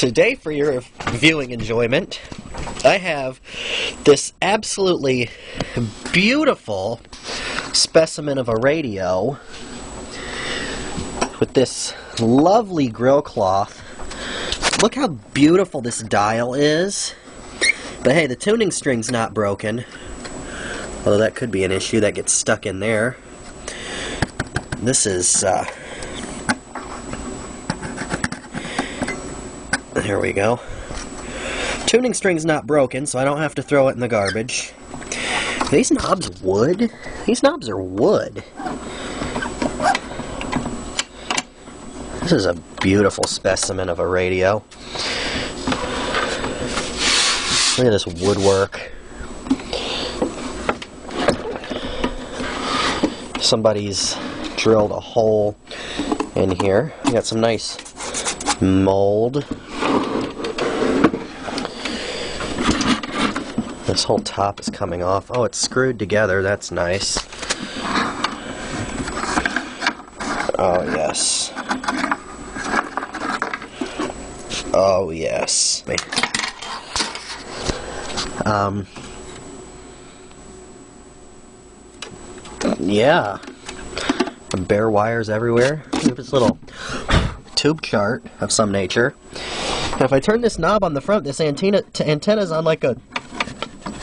Today, for your viewing enjoyment, I have this absolutely beautiful specimen of a radio with this lovely grill cloth. Look how beautiful this dial is. But hey, the tuning string's not broken. Although that could be an issue, that gets stuck in there. This is, there we go. Tuning string's not broken, so I don't have to throw it in the garbage. Are these knobs wood? These knobs are wood. This is a beautiful specimen of a radio. Look at this woodwork. Somebody's drilled a hole in here. We got some nice mold. This whole top is coming off. Oh, it's screwed together. That's nice. Oh, yes. Oh, yes. Yeah. Bare wires everywhere. This little tube chart of some nature. And if I turn this knob on the front, this antenna's on like a...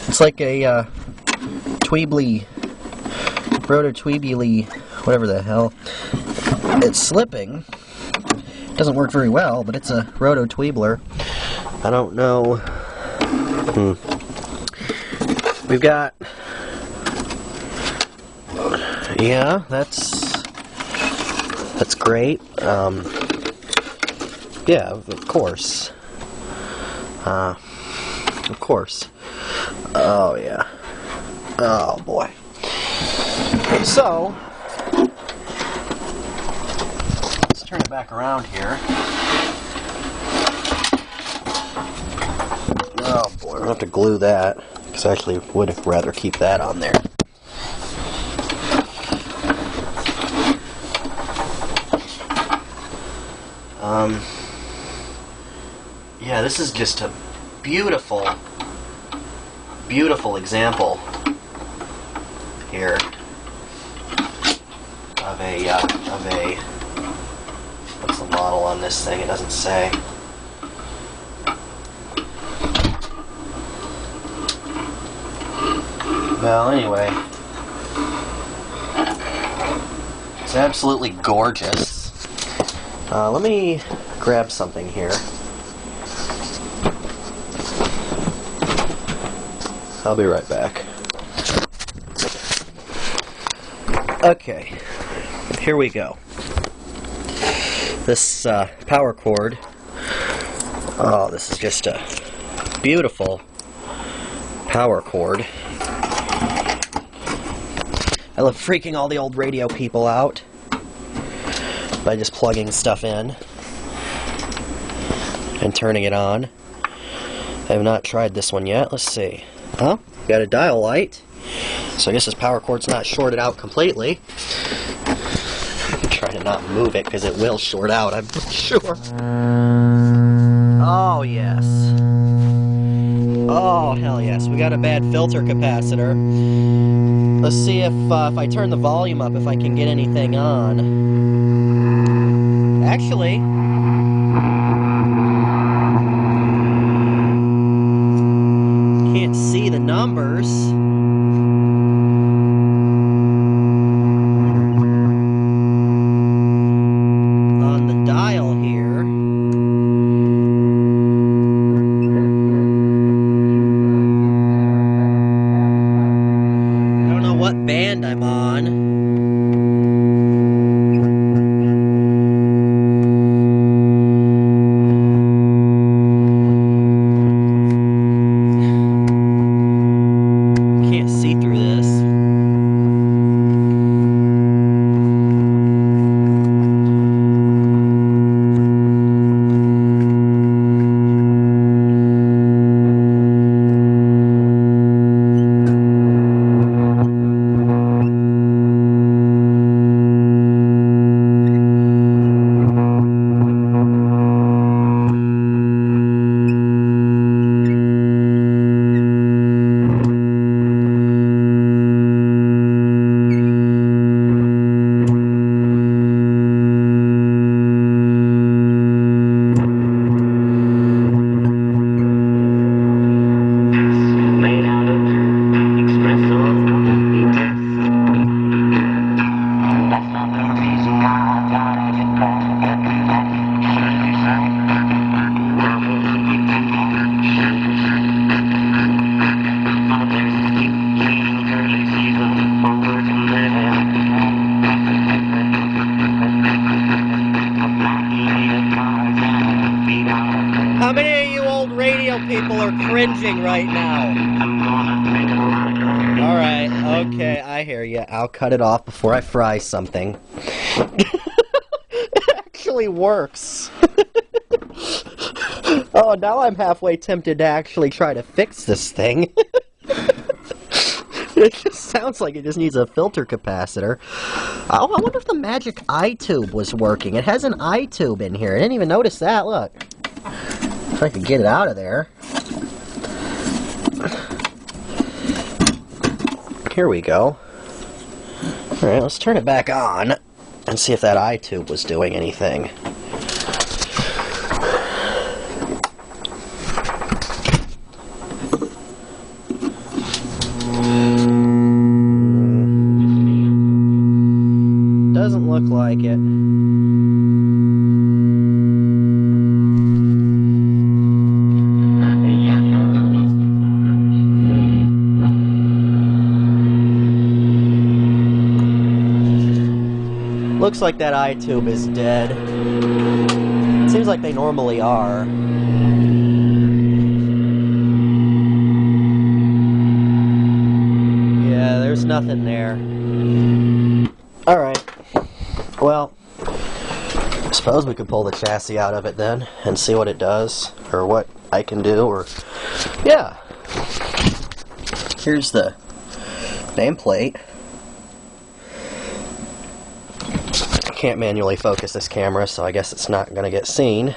It's like a Tweebly, Roto-Tweebly, whatever the hell. It's slipping. It doesn't work very well, but it's a Roto-Tweebler. I don't know. We've got... Yeah, that's great. Yeah, of course. Of course. Oh, yeah. Oh, boy. So, let's turn it back around here. Oh, boy, I don't have to glue that, because I actually would rather keep that on there. Yeah, this is just a beautiful example here of a what's the model on this thing? It doesn't say. Well, anyway, it's absolutely gorgeous. Let me grab something here. I'll be right back. Okay, here we go. This power cord. Oh, this is just a beautiful power cord. I love freaking all the old radio people out by just plugging stuff in and turning it on. I have not tried this one yet. Let's see. Oh, got a dial light. So I guess this power cord's not shorted out completely. I'm trying to not move it because it will short out, I'm sure. Oh, yes. Oh, hell yes. We got a bad filter capacitor. Let's see if I turn the volume up, if I can get anything on. Actually... can't see the numbers. On the dial here. I don't know what band I'm on. are cringing right now. Alright, okay, I hear you. I'll cut it off before I fry something. It actually works. Oh, now I'm halfway tempted to actually try to fix this thing. It just sounds like it just needs a filter capacitor. Oh, I wonder if the magic eye tube was working. It has an eye tube in here. I didn't even notice that. Look. If I could get it out of there. Here we go. Alright, let's turn it back on and see if that eye tube was doing anything. Doesn't look like it. Looks like that eye tube is dead. It seems like they normally are. Yeah, there's nothing there. Alright. Well, I suppose we could pull the chassis out of it then and see what it does, or what I can do, or... Yeah! Here's the nameplate. I can't manually focus this camera, so I guess it's not going to get seen.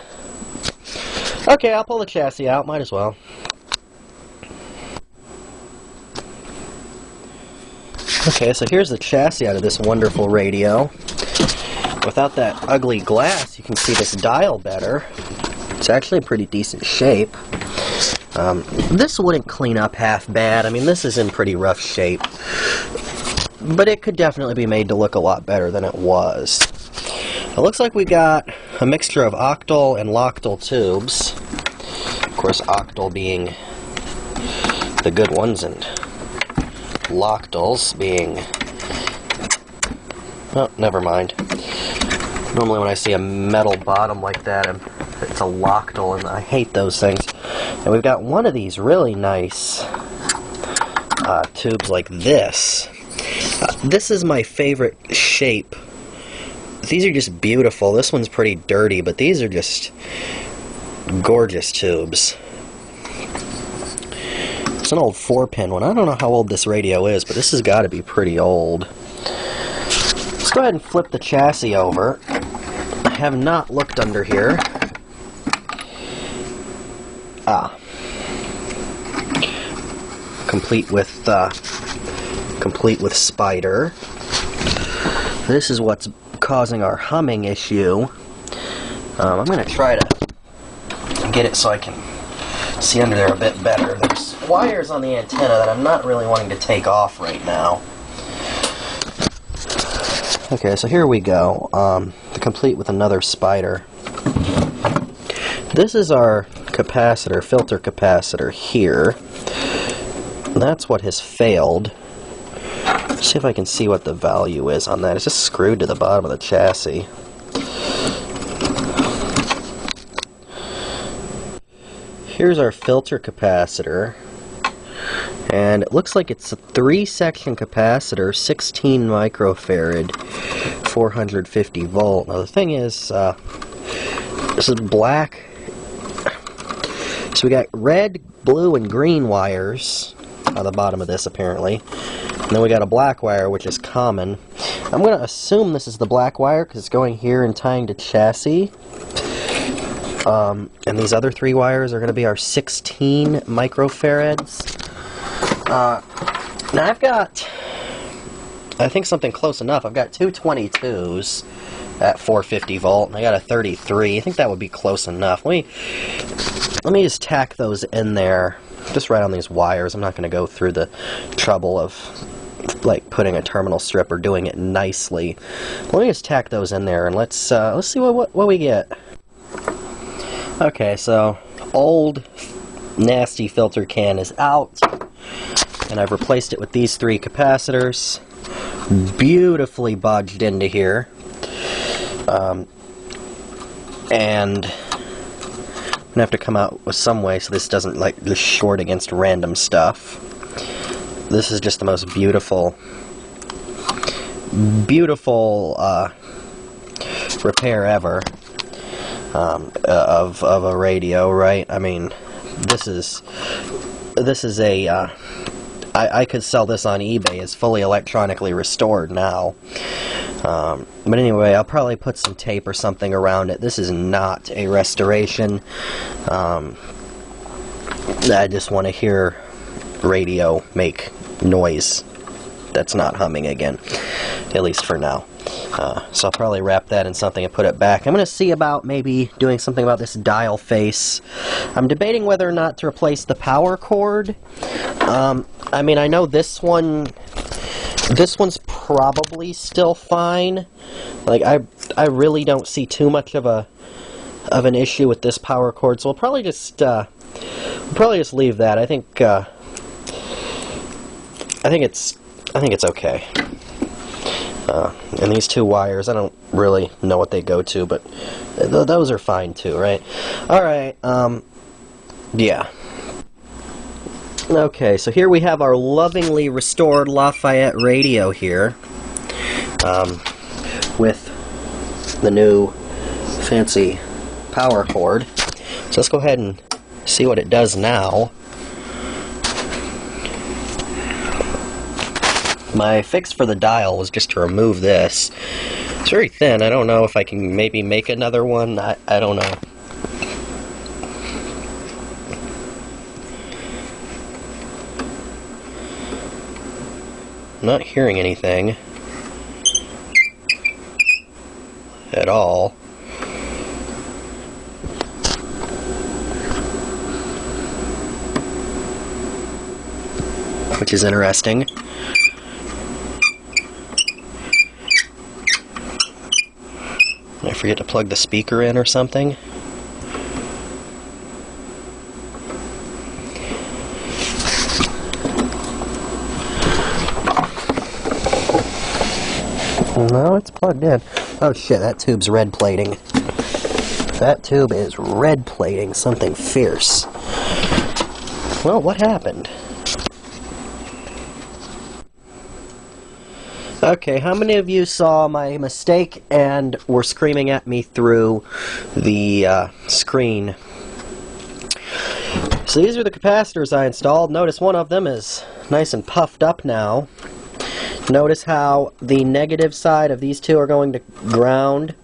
Okay, I'll pull the chassis out, might as well. Okay, so here's the chassis out of this wonderful radio. Without that ugly glass, you can see this dial better. It's actually in pretty decent shape. This wouldn't clean up half bad. I mean, this is in pretty rough shape. But it could definitely be made to look a lot better than it was. It looks like we got a mixture of octal and loctal tubes. Of course, octal being the good ones, and loctals being... Oh, never mind. Normally when I see a metal bottom like that, it's a loctal, and I hate those things. And we've got one of these really nice tubes like this. This is my favorite shape. These are just beautiful. This one's pretty dirty, but these are just gorgeous tubes. It's an old 4-pin one. I don't know how old this radio is, but this has got to be pretty old. Let's go ahead and flip the chassis over. I have not looked under here. Complete with spider. This is what's causing our humming issue. I'm going to try to get it so I can see under there a bit better. There's wires on the antenna that I'm not really wanting to take off right now. Okay, so here we go. Complete with another spider. This is our capacitor, filter capacitor here. That's what has failed. Let's see if I can see what the value is on that. It's just screwed to the bottom of the chassis. Here's our filter capacitor. And it looks like it's a 3-section capacitor, 16 microfarad, 450 volt. Now the thing is, this is black. So we got red, blue, and green wires on the bottom of this, apparently. And then we got a black wire, which is common. I'm going to assume this is the black wire because it's going here and tying to chassis. And these other 3 wires are going to be our 16 microfarads. Now I've got, I think, something close enough. I've got 2 22s at 450 volt, and I got a 33. I think that would be close enough. Let me just tack those in there, just right on these wires. I'm not going to go through the trouble of like putting a terminal strip or doing it nicely. Let me just tack those in there, and let's see what we get. Okay, so old nasty filter can is out, and I've replaced it with these 3 capacitors, beautifully bodged into here. And gonna have to come out with some way so this doesn't like just short against random stuff. This is just the most beautiful repair ever of a radio, right? I mean, this is a I could sell this on eBay as fully electronically restored now. But anyway, I'll probably put some tape or something around it. This is not a restoration. I just want to hear radio make noise that's not humming again, at least for now. So I'll probably wrap that in something and put it back. I'm going to see about maybe doing something about this dial face. I'm debating whether or not to replace the power cord. I mean, I know this one's probably still fine. Like, I really don't see too much of an issue with this power cord, so we'll probably just leave that. I think it's okay. And these two wires, I don't really know what they go to, but those are fine too, right? Alright, yeah. Okay, so here we have our lovingly restored Lafayette radio here, with the new fancy power cord. So let's go ahead and see what it does now. My fix for the dial was just to remove this. It's very thin. I don't know if I can maybe make another one. I don't know. I'm not hearing anything at all. Which is interesting. Did I forget to plug the speaker in or something? No, it's plugged in. Oh shit, that tube's red plating. That tube is red plating something fierce. Well, what happened? Okay, how many of you saw my mistake and were screaming at me through the screen? So these are the capacitors I installed. Notice one of them is nice and puffed up now. Notice how the negative side of these two are going to ground,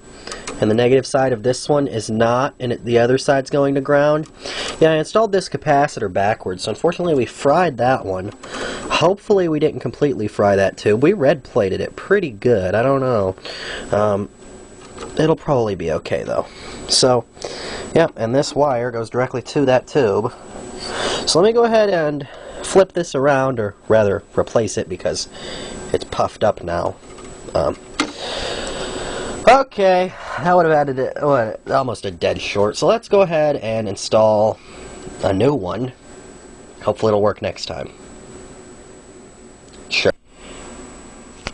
and the negative side of this one is not, and the other side's going to ground. Yeah, I installed this capacitor backwards, so unfortunately we fried that one. Hopefully we didn't completely fry that tube. We red plated it pretty good. I don't know. It'll probably be okay though. So, yeah, and this wire goes directly to that tube. So let me go ahead and flip this around, or rather replace it because it's puffed up now. Okay, that would have added it, almost a dead short. So let's go ahead and install a new one. Hopefully it'll work next time. Sure.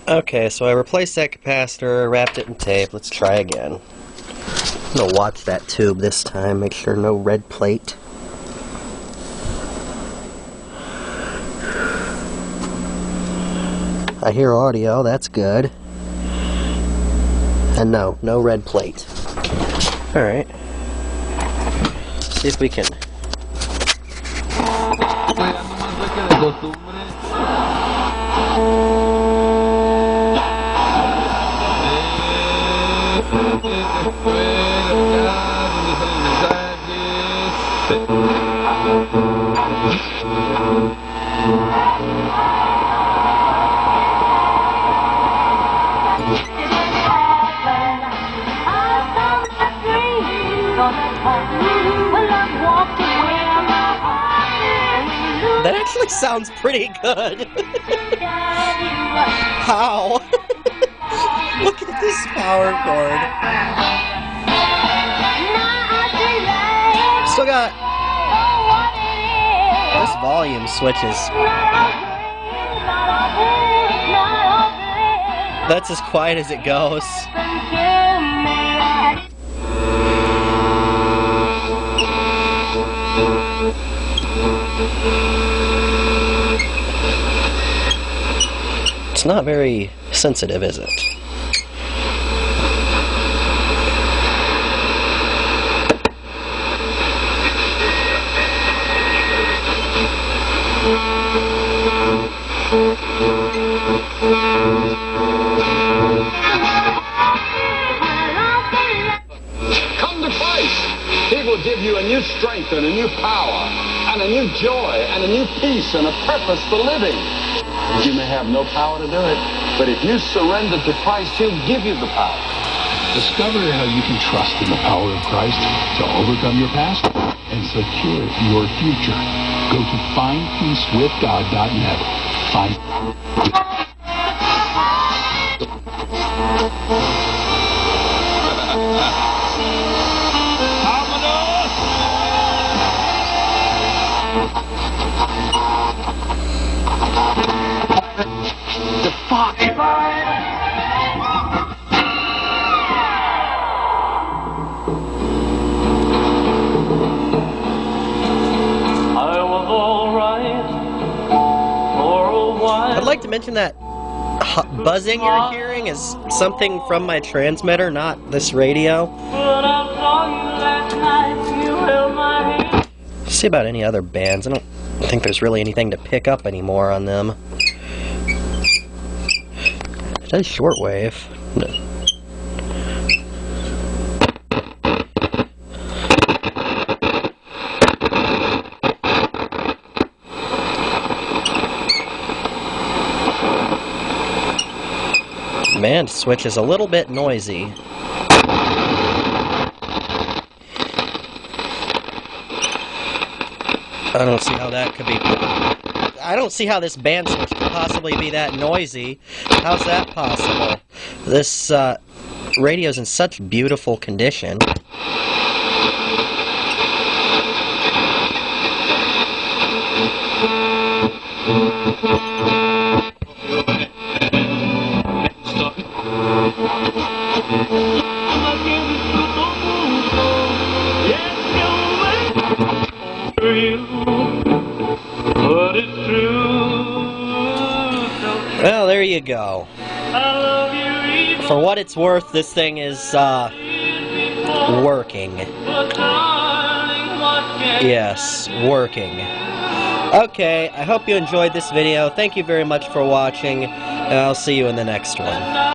Okay, so I replaced that capacitor, wrapped it in tape. Let's try again. I'm gonna watch that tube this time, make sure no red plate. I hear audio, that's good. And no red plate. Alright. See if we can. That actually sounds pretty good. How? Look at this power cord. Still got this volume switches. That's as quiet as it goes. It's not very sensitive, is it? Come to Christ. He will give you a new strength and a new power and a new joy and a new peace and a purpose for living. You may have no power to do it, but if you surrender to Christ, He'll give you the power. Discover how you can trust in the power of Christ to overcome your past and secure your future. Go to findpeacewithgod.net. Find... The fuck? I'd like to mention that buzzing you're hearing is something from my transmitter, not this radio. See about any other bands. I don't think there's really anything to pick up anymore on them. It does shortwave. Command switch is a little bit noisy. I don't see how that could be. I don't see how this band switch could possibly be that noisy. How's that possible? This radio's in such beautiful condition. Well, there you go. For what it's worth, this thing is working. Yes, working. Okay, I hope you enjoyed this video. Thank you very much for watching, and I'll see you in the next one.